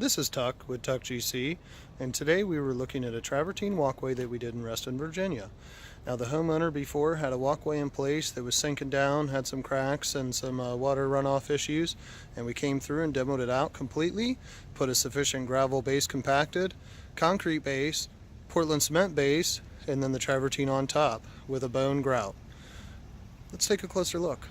This is Tuck with Tuck GC, and today we were looking at a travertine walkway that we did in Reston, Virginia. Now the homeowner before had a walkway in place that was sinking down, had some cracks and some water runoff issues, and we came through and demoed it out completely, put a sufficient gravel base compacted, concrete base, Portland cement base, and then the travertine on top with a bone grout. Let's take a closer look.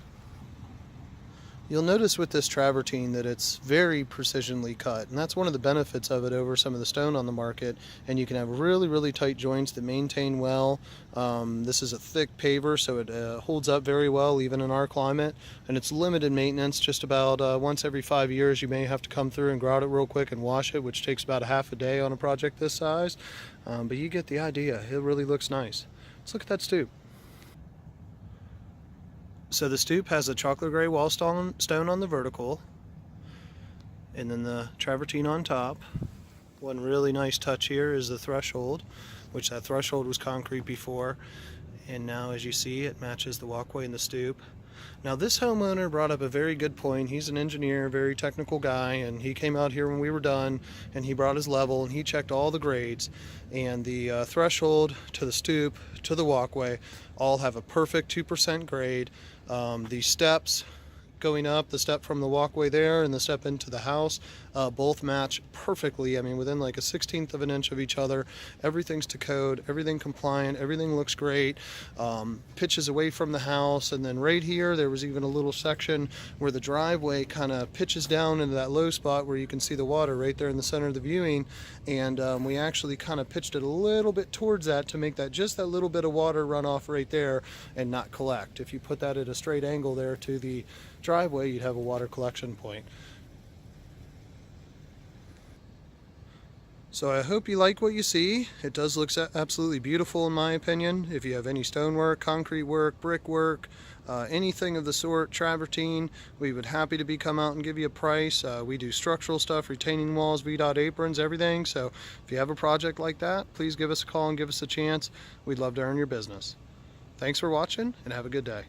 You'll notice with this travertine that it's very precisionally cut, and that's one of the benefits of it over some of the stone on the market, and you can have really tight joints that maintain well. This is a thick paver, so it holds up very well even in our climate, and it's limited maintenance. Just about once every 5 years you may have to come through and grout it real quick and wash it, which takes about a half a day on a project this size, but you get the idea. It really looks nice. Let's look at that stoop. So the stoop has a chocolate gray wall stone on the vertical, and then the travertine on top. One really nice touch here is the threshold, which that threshold was concrete before, and now as you see it matches the walkway and the stoop. Now this homeowner brought up a very good point. He's an engineer, very technical guy, and he came out here when we were done and he brought his level and he checked all the grades, and the threshold to the stoop to the walkway all have a perfect 2% grade. The steps going up, the step from the walkway there and the step into the house, both match perfectly. I mean, within like a 1/16 of an inch of each other. Everything's to code, everything compliant, everything looks great. Pitches away from the house, and then right here there was even a little section where the driveway kind of pitches down into that low spot where you can see the water right there in the center of the viewing, and we actually kind of pitched it a little bit towards that to make that just that little bit of water run off right there and not collect. If you put that at a straight angle there to the driveway, you'd have a water collection point. So I hope you like what you see. It does look absolutely beautiful in my opinion. If you have any stonework, concrete work, brickwork, anything of the sort, travertine, we would happy to come out and give you a price. We do structural stuff, retaining walls, VDOT aprons, everything. So if you have a project like that, please give us a call and give us a chance. We'd love to earn your business. Thanks for watching and have a good day.